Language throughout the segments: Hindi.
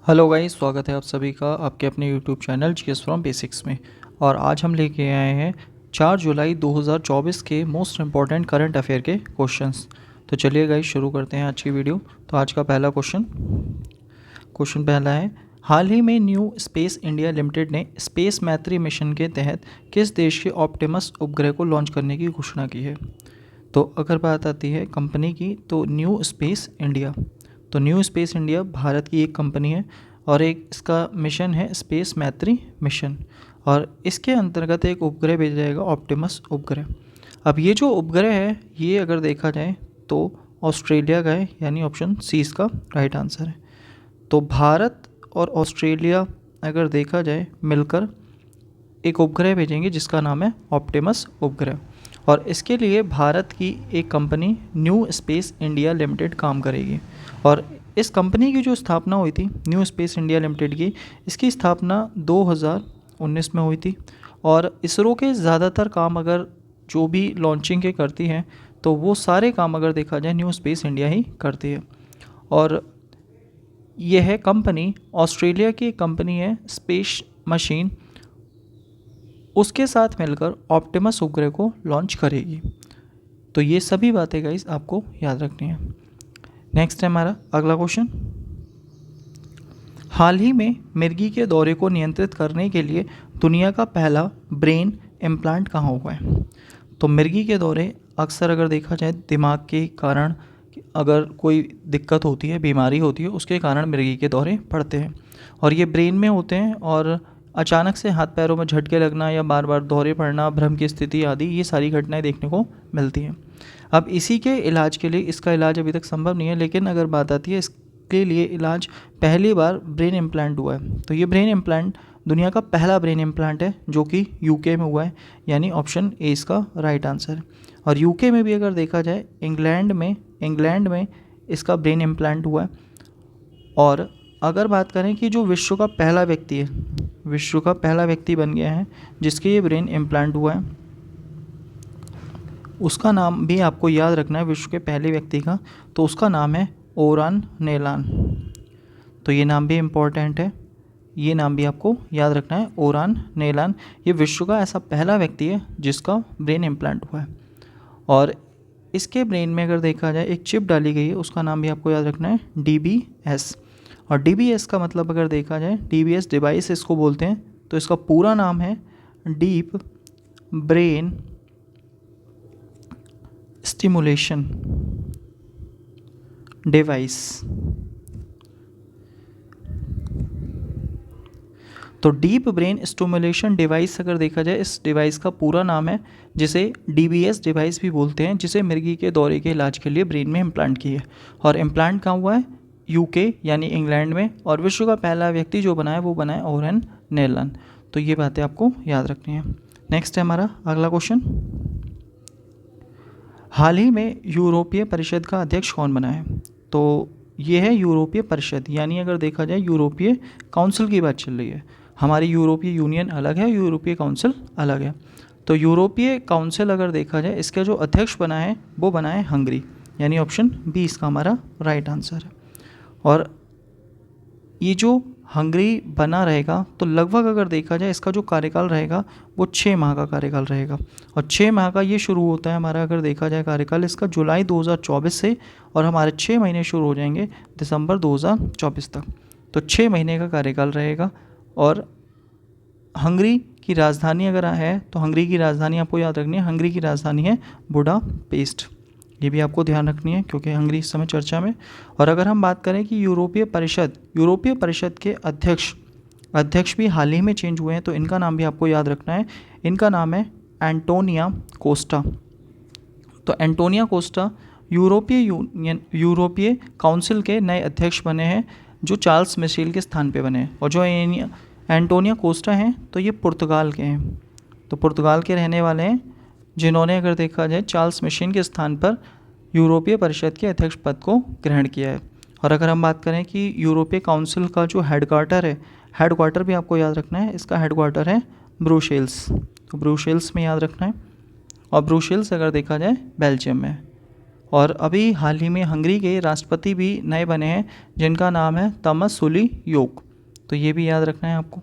हेलो गाइस, स्वागत है आप सभी का आपके अपने YouTube channel GS from basics में। और आज हम लेके आए हैं 4 जुलाई 2024 के मोस्ट इम्पॉर्टेंट करंट अफेयर के क्वेश्चंस। तो चलिए गाइस शुरू करते हैं आज की वीडियो। तो आज का पहला क्वेश्चन पहला है, हाल ही में न्यू स्पेस इंडिया लिमिटेड ने स्पेस मैत्री मिशन के तहत किस देश के ऑप्टिमस उपग्रह को लॉन्च करने की घोषणा की है। तो अगर बात आती है कंपनी की, तो न्यू स्पेस इंडिया भारत की एक कंपनी है और एक इसका मिशन है स्पेस मैत्री मिशन, और इसके अंतर्गत एक उपग्रह भेजा जाएगा, ऑप्टिमस उपग्रह। अब ये जो उपग्रह है ये अगर देखा जाए तो ऑस्ट्रेलिया का है, यानी ऑप्शन सी इसका राइट आंसर है। तो भारत और ऑस्ट्रेलिया अगर देखा जाए मिलकर एक उपग्रह भेजेंगे जिसका नाम है ऑप्टिमस उपग्रह, और इसके लिए भारत की एक company new space India limited काम करेगी। और इस कंपनी की जो स्थापना हुई थी न्यू स्पेस इंडिया लिमिटेड की, इसकी स्थापना 2019 में हुई थी। और इसरो के ज़्यादातर काम अगर जो भी लॉन्चिंग के करती हैं तो वो सारे काम अगर देखा जाए न्यू स्पेस इंडिया ही करती है। और यह कंपनी ऑस्ट्रेलिया की कंपनी है स्पेस मशीन, उसके साथ मिलकर ऑप्टिमस उपग्रह को लॉन्च करेगी। तो ये सभी बातें गाइस आपको याद रखनी है। नेक्स्ट है हमारा अगला क्वेश्चन, हाल ही में मिर्गी के दौरे को नियंत्रित करने के लिए दुनिया का पहला ब्रेन इम्प्लांट कहाँ हुआ है। तो मिर्गी के दौरे अक्सर अगर देखा जाए दिमाग के कारण, अगर कोई दिक्कत होती है, बीमारी होती है, उसके कारण मिर्गी के दौरे पड़ते हैं और ये ब्रेन में होते हैं। और अचानक से हाथ पैरों में झटके लगना या बार बार दौरे पड़ना, भ्रम की स्थिति आदि, ये सारी घटनाएं देखने को मिलती हैं। अब इसी के इलाज के लिए, इसका इलाज अभी तक संभव नहीं है, लेकिन अगर बात आती है इसके लिए इलाज, पहली बार ब्रेन इम्प्लांट हुआ है। तो ये ब्रेन इम्प्लांट दुनिया का पहला ब्रेन इम्प्लांट है जो कि यूके में हुआ है, यानी ऑप्शन ए इसका राइट आंसर है। और यूके में भी अगर देखा जाए इंग्लैंड में इसका ब्रेन इम्प्लांट हुआ है। और अगर बात करें कि जो विश्व का पहला व्यक्ति बन गया है जिसके ये ब्रेन इम्प्लांट हुआ है, उसका नाम भी आपको याद रखना है विश्व के पहले व्यक्ति का। तो उसका नाम है ओरान नेलान। तो ये नाम भी इम्पोर्टेंट है, ये नाम भी आपको याद रखना है, ओरान नेलान। ये विश्व का ऐसा पहला व्यक्ति है जिसका ब्रेन इम्प्लांट हुआ है। और इसके ब्रेन में अगर देखा जाए एक चिप डाली गई है, उसका नाम भी आपको याद रखना है DBS। और DBS का मतलब अगर देखा जाए, DBS डिवाइस इसको बोलते हैं, तो इसका पूरा नाम है डीप ब्रेन स्टिमुलेशन डिवाइस। तो डीप ब्रेन स्टिमुलेशन डिवाइस अगर देखा जाए, इस डिवाइस का पूरा नाम है, जिसे DBS डिवाइस भी बोलते हैं, जिसे मिर्गी के दौरे के इलाज के लिए ब्रेन में इम्प्लांट की है। और इम्प्लांट कहाँ हुआ है, यूके यानी इंग्लैंड में। और विश्व का पहला व्यक्ति जो बना है वो बना है ओरेन नेलन। तो ये बातें आपको याद रखनी है। नेक्स्ट है हमारा अगला क्वेश्चन, हाल ही में यूरोपीय परिषद का अध्यक्ष कौन बना है। तो ये है यूरोपीय परिषद, यानी अगर देखा जाए यूरोपीय काउंसिल की बात चल रही है। हमारी यूरोपीय यूनियन अलग है, यूरोपीय काउंसिल अलग है। तो यूरोपीय काउंसिल अगर देखा जाए, इसका जो अध्यक्ष बना है वो बना है हंगरी, यानी ऑप्शन बी इसका हमारा राइट आंसर है। और ये जो हंगरी बना रहेगा, तो लगभग अगर देखा जाए इसका जो कार्यकाल रहेगा वो 6 माह का कार्यकाल रहेगा। और 6 माह का ये शुरू होता है हमारा, अगर देखा जाए कार्यकाल इसका जुलाई 2024 से, और हमारे 6 महीने शुरू हो जाएंगे दिसंबर 2024 तक। तो 6 महीने का कार्यकाल रहेगा। और हंगरी की राजधानी अगर है, तो हंगरी की राजधानी आपको याद रखनी है, हंगरी की राजधानी है बुडापेस्ट। ये भी आपको ध्यान रखनी है क्योंकि हंगरी इस समय चर्चा में। और अगर हम बात करें कि यूरोपीय परिषद के अध्यक्ष भी हाल ही में चेंज हुए हैं, तो इनका नाम भी आपको याद रखना है। इनका नाम है एंटोनिया कोस्टा। तो एंटोनिया कोस्टा यूरोपीय काउंसिल के नए अध्यक्ष बने हैं, जो चार्ल्स मिशेल के स्थान पे बने हैं। और जो एंटोनिया कोस्टा हैं, तो ये पुर्तगाल के हैं, तो पुर्तगाल के रहने वाले हैं, जिन्होंने अगर देखा जाए चार्ल्स मिशेल के स्थान पर यूरोपीय परिषद के अध्यक्ष पद को ग्रहण किया है। और अगर हम बात करें कि यूरोपीय काउंसिल का जो हेडक्वार्टर भी आपको याद रखना है, इसका हेडक्वार्टर है ब्रुसेल्स। तो ब्रुसेल्स में याद रखना है। और ब्रुसेल्स अगर देखा जाए बेल्जियम में। और अभी हाल ही में हंगरी के राष्ट्रपति भी नए बने हैं जिनका नाम है तमस सुलियोक। तो ये भी याद रखना है आपको।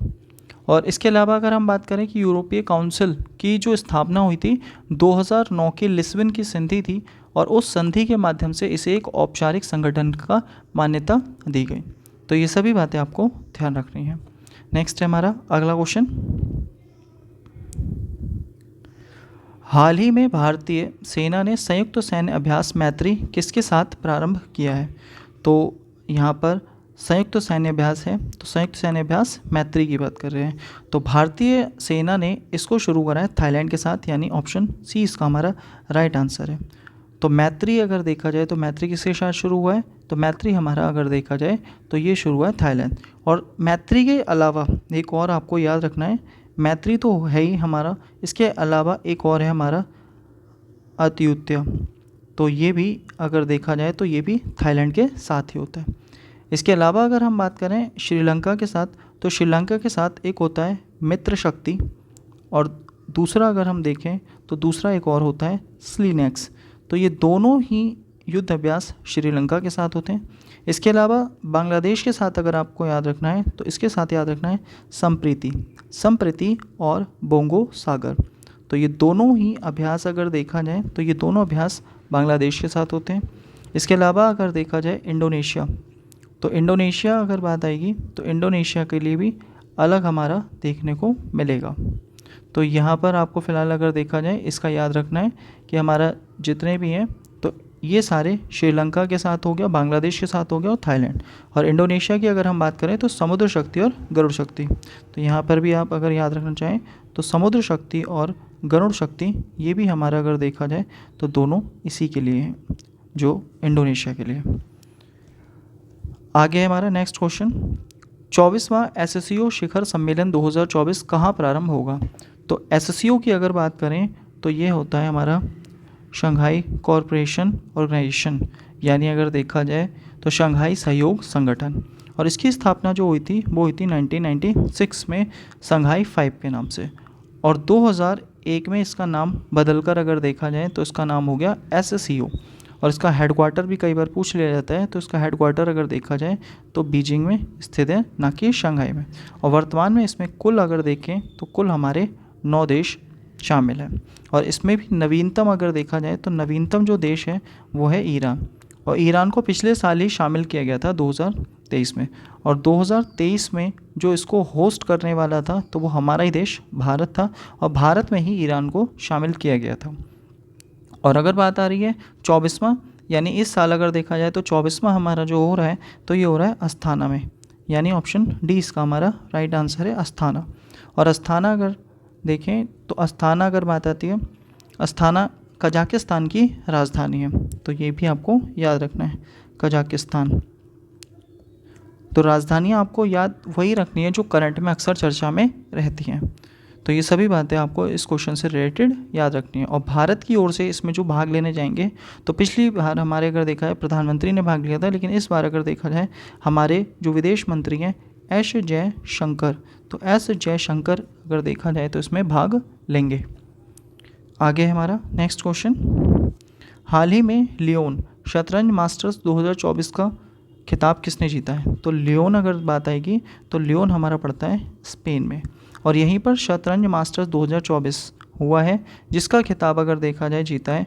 और इसके अलावा अगर हम बात करें कि यूरोपीय काउंसिल की जो स्थापना हुई थी 2009 की लिस्बन की संधि थी, और उस संधि के माध्यम से इसे एक औपचारिक संगठन का मान्यता दी गई। तो ये सभी बातें आपको ध्यान रखनी है। नेक्स्ट है हमारा अगला क्वेश्चन। हाल ही में भारतीय सेना ने संयुक्त सैन्य अभ्यास मैत्री किसके साथ प्रारंभ किया है? तो यहाँ पर संयुक्त सैन्य अभ्यास है, तो संयुक्त सैन्य अभ्यास मैत्री की बात कर रहे हैं। तो भारतीय सेना ने इसको शुरू करा है थाईलैंड के साथ, यानी ऑप्शन सी इसका हमारा राइट आंसर है। तो मैत्री अगर देखा जाए तो मैत्री किसके साथ शुरू हुआ है? तो मैत्री हमारा अगर देखा जाए तो ये शुरू हुआ है थाईलैंड। और मैत्री के अलावा एक और आपको याद रखना है, मैत्री तो है ही हमारा, इसके अलावा एक और है हमारा अत्युत्य। तो ये भी अगर देखा जाए तो ये भी थाईलैंड के साथ ही होता है। इसके अलावा अगर हम बात करें श्रीलंका के साथ, तो श्रीलंका के साथ एक होता है मित्र शक्ति, और दूसरा अगर हम देखें तो दूसरा एक और होता है स्लीनेक्स। तो ये दोनों ही युद्ध अभ्यास श्रीलंका के साथ होते हैं। इसके अलावा बांग्लादेश के साथ अगर आपको याद रखना है तो इसके साथ याद रखना है संप्रीति और बोंगो सागर। तो ये दोनों ही अभ्यास अगर देखा जाए तो ये दोनों अभ्यास बांग्लादेश के साथ होते हैं। इसके अलावा अगर देखा जाए इंडोनेशिया, तो इंडोनेशिया अगर बात आएगी तो इंडोनेशिया के लिए भी अलग हमारा देखने को मिलेगा। तो यहाँ पर आपको फ़िलहाल अगर देखा जाए इसका याद रखना है कि हमारा जितने भी हैं तो ये सारे श्रीलंका के साथ हो गया, बांग्लादेश के साथ हो गया और थाईलैंड। और इंडोनेशिया की अगर हम बात करें तो समुद्र शक्ति और गरुड़ शक्ति। तो यहाँ पर भी आप अगर याद रखना चाहें तो समुद्र शक्ति और गरुड़ शक्ति ये भी हमारा अगर देखा जाए तो दोनों इसी के लिए हैं, जो इंडोनेशिया के लिए। आगे है हमारा नेक्स्ट क्वेश्चन। 24वां एससीओ शिखर सम्मेलन 2024 कहाँ प्रारंभ होगा? तो एससीओ की अगर बात करें तो ये होता है हमारा शंघाई कॉरपोरेशन ऑर्गेनाइजेशन, यानी अगर देखा जाए तो शंघाई सहयोग संगठन। और इसकी स्थापना जो हुई थी वो हुई थी 1996 में शंघाई 5 के नाम से, और 2001 में इसका नाम बदलकर अगर देखा जाए तो इसका नाम हो गया एससीओ। और इसका हेडक्वार्टर भी कई बार पूछ लिया जाता है, तो इसका हेडक्वार्टर अगर देखा जाए तो बीजिंग में स्थित है, ना कि शंघाई में। और वर्तमान में इसमें कुल अगर देखें तो कुल हमारे 9 देश शामिल हैं। और इसमें भी नवीनतम अगर देखा जाए तो नवीनतम जो देश है वो है ईरान, और ईरान को पिछले साल ही शामिल किया गया था 2023 में। और 2023 में जो इसको होस्ट करने वाला था तो वो हमारा ही देश भारत था, और भारत में ही ईरान को शामिल किया गया था। और अगर बात आ रही है 24वां, यानी इस साल अगर देखा जाए तो 24वां हमारा जो हो रहा है तो ये हो रहा है अस्थाना में, यानी ऑप्शन डी इसका हमारा राइट आंसर है अस्थाना। और अस्थाना अगर देखें तो अस्थाना अगर बात आती है, अस्थाना कजाकिस्तान की राजधानी है, तो ये भी आपको याद रखना है कजाकिस्तान। तो राजधानियाँ आपको याद वही रखनी है जो करंट में अक्सर चर्चा में रहती हैं। तो ये सभी बातें आपको इस क्वेश्चन से रिलेटेड याद रखनी है। और भारत की ओर से इसमें जो भाग लेने जाएंगे, तो पिछली बार हमारे अगर देखा है प्रधानमंत्री ने भाग लिया था, लेकिन इस बार अगर देखा जाए हमारे जो विदेश मंत्री हैं एस जयशंकर, तो एस जयशंकर अगर देखा जाए तो इसमें भाग लेंगे। आगे है हमारा नेक्स्ट क्वेश्चन। हाल ही में लियोन शतरंज मास्टर्स 2024 का खिताब किसने जीता है? तो लियोन अगर बात आएगी तो लियोन हमारा पड़ता है स्पेन में, और यहीं पर शतरंज मास्टर्स 2024 हुआ है, जिसका खिताब अगर देखा जाए जीता है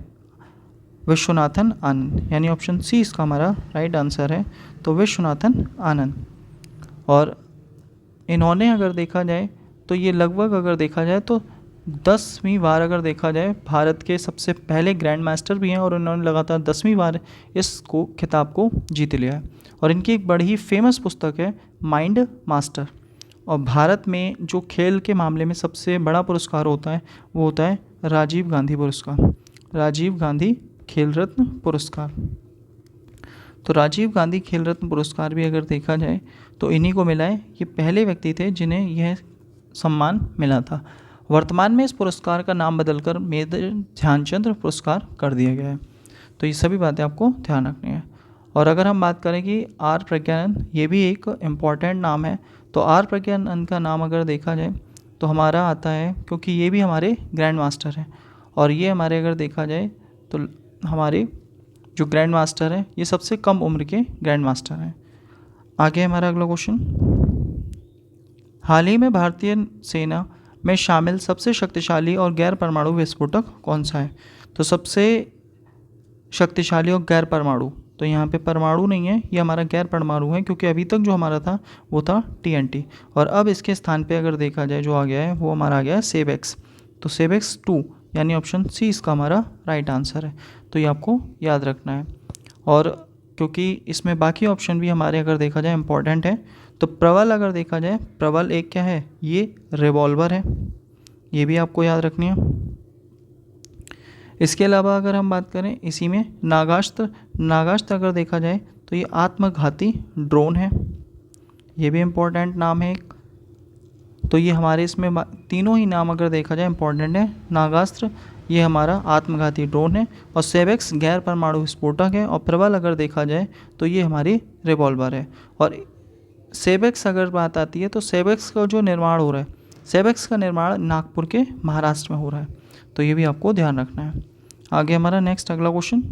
विश्वनाथन आनंद, यानी ऑप्शन सी इसका हमारा राइट आंसर है, तो विश्वनाथन आनंद। और इन्होंने अगर देखा जाए तो ये लगभग अगर देखा जाए तो 10वीं बार अगर देखा जाए भारत के सबसे पहले ग्रैंड मास्टर भी हैं, और इन्होंने लगातार 10वीं बार इसको खिताब को जीत लिया है। और इनकी एक बड़ी ही फेमस पुस्तक है माइंड मास्टर। और भारत में जो खेल के मामले में सबसे बड़ा पुरस्कार होता है वो होता है राजीव गांधी पुरस्कार, राजीव गांधी खेल रत्न पुरस्कार। तो राजीव गांधी खेल रत्न पुरस्कार भी अगर देखा जाए तो इन्हीं को मिला है, ये पहले व्यक्ति थे जिन्हें यह सम्मान मिला था। वर्तमान में इस पुरस्कार का नाम बदलकर मेजर ध्यानचंद पुरस्कार कर दिया गया है। तो ये सभी बातें आपको ध्यान रखनी है। और अगर हम बात करें कि आर प्रज्ञानंद, ये भी एक इम्पॉर्टेंट नाम है, तो आर प्रज्ञानंद का नाम अगर देखा जाए तो हमारा आता है क्योंकि ये भी हमारे ग्रैंड मास्टर हैं, और ये हमारे अगर देखा जाए तो हमारे जो ग्रैंड मास्टर है ये सबसे कम उम्र के ग्रैंड मास्टर हैं। आगे हमारा अगला क्वेश्चन, हाल ही में भारतीय सेना में शामिल सबसे शक्तिशाली और गैर परमाणु विस्फोटक कौन सा है? तो सबसे शक्तिशाली और गैर परमाणु, तो यहाँ पे परमाणु नहीं है, ये हमारा गैर परमाणु है, क्योंकि अभी तक जो हमारा था वो था TNT, और अब इसके स्थान पे अगर देखा जाए जो आ गया है वो हमारा आ गया है सेवेक्स। तो सेवेक्स 2 यानी ऑप्शन सी इसका हमारा राइट आंसर है। तो ये आपको याद रखना है। और क्योंकि इसमें बाकी ऑप्शन भी हमारे अगर देखा जाए इम्पॉर्टेंट है, तो प्रबल अगर देखा जाए, प्रबल एक क्या है, ये रिवॉल्वर है, ये भी आपको याद रखनी है। इसके अलावा अगर हम बात करें इसी में नागास्त्र, नागास्त्र अगर देखा जाए तो ये आत्मघाती ड्रोन है, ये भी इम्पोर्टेंट नाम है एक। तो ये हमारे इसमें तीनों ही नाम अगर देखा जाए इम्पोर्टेंट है। नागास्त्र ये हमारा आत्मघाती ड्रोन है, और सेवेक्स गैर परमाणु विस्फोटक है, और प्रबल अगर देखा जाए तो ये हमारी रिवॉल्वर है। और सेवेक्स अगर बात आती है तो सेवेक्स का जो निर्माण हो रहा है, सेवेक्स का निर्माण नागपुर के महाराष्ट्र में हो रहा है, तो ये भी आपको ध्यान रखना है। आगे हमारा नेक्स्ट अगला क्वेश्चन,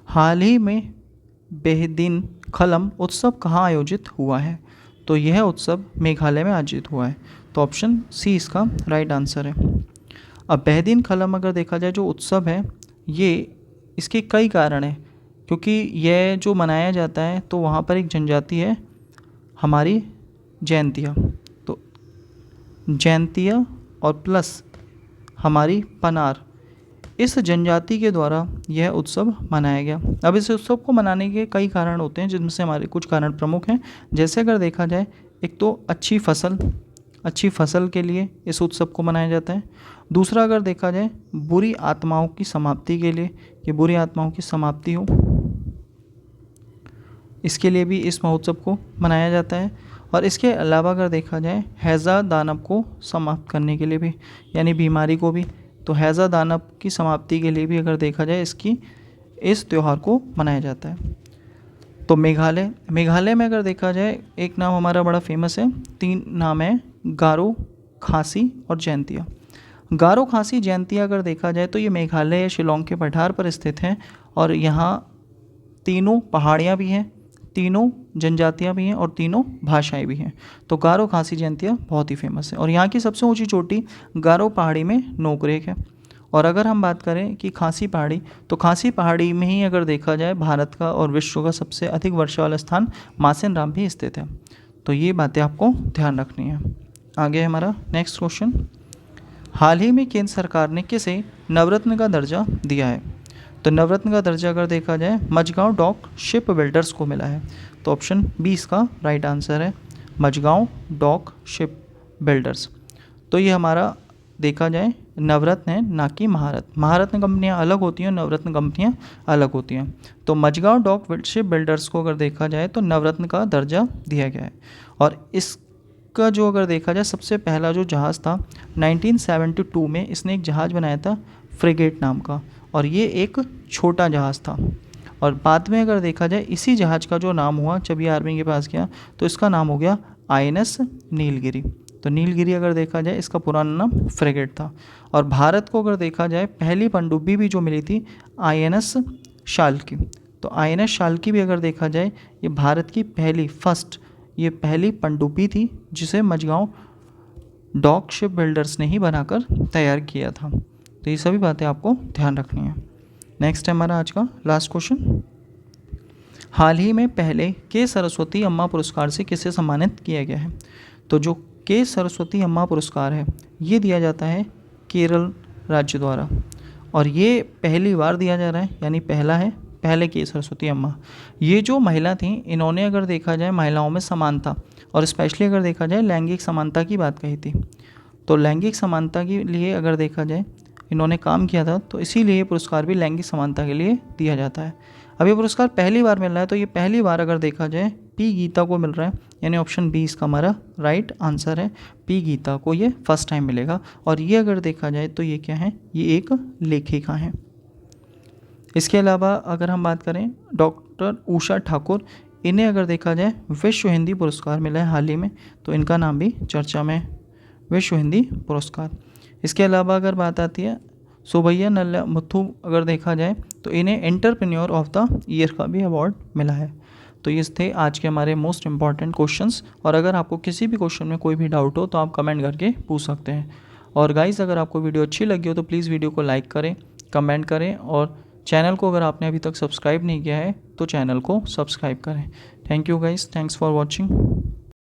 हाल ही में बेहदीन खलम उत्सव कहाँ आयोजित हुआ है? तो यह उत्सव मेघालय में आयोजित हुआ है, तो ऑप्शन सी इसका राइट आंसर है। अब बेहदीन खलम अगर देखा जाए जो उत्सव है, ये इसके कई कारण हैं, क्योंकि यह जो मनाया जाता है तो वहाँ पर एक जनजाति है हमारी जैंतिया, तो जैंतिया और प्लस हमारी पनार, इस जनजाति के द्वारा यह उत्सव मनाया गया। अब इस उत्सव को मनाने के कई कारण होते हैं, जिनमें से हमारे कुछ कारण प्रमुख हैं। जैसे अगर देखा जाए, एक तो अच्छी फसल के लिए इस उत्सव को मनाया जाता है। दूसरा अगर देखा जाए बुरी आत्माओं की समाप्ति के लिए, कि बुरी आत्माओं की समाप्ति हो, इसके लिए भी इस महोत्सव को मनाया जाता है। और इसके अलावा अगर देखा जाए हैज़ा दानव को समाप्त करने के लिए भी, यानी बीमारी को भी, तो हैज़ा दानव की समाप्ति के लिए भी अगर देखा जाए इस त्यौहार को मनाया जाता है। तो मेघालय में अगर देखा जाए एक नाम हमारा बड़ा फेमस है, 3 नाम है, गारो, खासी और जैंतिया। गारो, खासी, जैंतिया अगर देखा जाए तो ये मेघालय या शिलोंग के पठार पर स्थित हैं, और यहाँ तीनों पहाड़ियाँ भी हैं, तीनों जनजातियाँ भी हैं, और तीनों भाषाएं भी हैं। तो गारो, खासी, जैंतिया बहुत ही फेमस है, और यहाँ की सबसे ऊंची चोटी गारो पहाड़ी में नोकरेक है। और अगर हम बात करें कि खासी पहाड़ी, तो खासी पहाड़ी में ही अगर देखा जाए भारत का और विश्व का सबसे अधिक वर्षा वाला स्थान मासेन राम भी स्थित है। तो ये बातें आपको ध्यान रखनी है। आगे हमारा नेक्स्ट क्वेश्चन, हाल ही में केंद्र सरकार ने किसे नवरत्न का दर्जा दिया है? तो नवरत्न का दर्जा अगर देखा जाए मझगांव डॉक शिप बिल्डर्स को मिला है, तो ऑप्शन बी इसका राइट आंसर है, मझगांव डॉक शिप बिल्डर्स। तो ये हमारा देखा जाए नवरत्न है, ना कि महारत्न। महारत्न कंपनियां अलग होती हैं, नवरत्न कंपनियां अलग होती हैं। तो मझगांव डॉक शिप बिल्डर्स को अगर देखा जाए तो नवरत्न का दर्जा दिया गया है। और इसका जो अगर देखा जाए सबसे पहला जो जहाज़ था 1972 में इसने एक जहाज़ बनाया था फ्रिगेट नाम का, और ये एक छोटा जहाज़ था। और बाद में अगर देखा जाए इसी जहाज़ का जो नाम हुआ जब ये आर्मी के पास गया, तो इसका नाम हो गया INS नीलगिरी। तो नीलगिरी अगर देखा जाए इसका पुराना नाम फ्रिगेट था। और भारत को अगर देखा जाए पहली पनडुब्बी भी जो मिली थी INS शाल्की, तो INS शाल्की भी अगर देखा जाए ये भारत की पहली पनडुब्बी थी, जिसे मझगांव डॉक शिप बिल्डर्स ने ही बनाकर तैयार किया था। तो ये सभी बातें आपको ध्यान रखनी है। नेक्स्ट है हमारा आज का लास्ट क्वेश्चन, हाल ही में पहले के सरस्वती अम्मा पुरस्कार से किसे सम्मानित किया गया है? तो जो के सरस्वती अम्मा पुरस्कार है ये दिया जाता है केरल राज्य द्वारा, और ये पहली बार दिया जा रहा है, यानी पहले के सरस्वती अम्मा। ये जो महिला थी इन्होंने अगर देखा जाए महिलाओं में समानता, और स्पेशली अगर देखा जाए लैंगिक समानता की बात कही थी। तो लैंगिक समानता के लिए अगर देखा जाए इन्होंने काम किया था, तो इसीलिए ये पुरस्कार भी लैंगिक समानता के लिए दिया जाता है। अब ये पुरस्कार पहली बार मिल रहा है, तो ये पहली बार अगर देखा जाए पी गीता को मिल रहा है, यानी ऑप्शन बी इसका हमारा राइट आंसर है। पी गीता को ये फर्स्ट टाइम मिलेगा। और ये अगर देखा जाए तो ये क्या है, ये एक लेखिका हैं। इसके अलावा अगर हम बात करें डॉक्टर उषा ठाकुर, इन्हें अगर देखा जाए विश्व हिंदी पुरस्कार मिला है हाल ही में, तो इनका नाम भी चर्चा में, विश्व हिंदी पुरस्कार। इसके अलावा अगर बात आती है सो भैया नल्ला मुथु अगर देखा जाए तो इन्हें एंटरप्रेन्योर ऑफ द ईयर का भी अवार्ड मिला है। तो ये थे आज के हमारे मोस्ट इंपॉर्टेंट क्वेश्चंस, और अगर आपको किसी भी क्वेश्चन में कोई भी डाउट हो तो आप कमेंट करके पूछ सकते हैं। और गाइस, अगर आपको वीडियो अच्छी लगी हो तो प्लीज़ वीडियो को लाइक करें, कमेंट करें, और चैनल को अगर आपने अभी तक सब्सक्राइब नहीं किया है तो चैनल को सब्सक्राइब करें। Thank you guys, thanks for watching.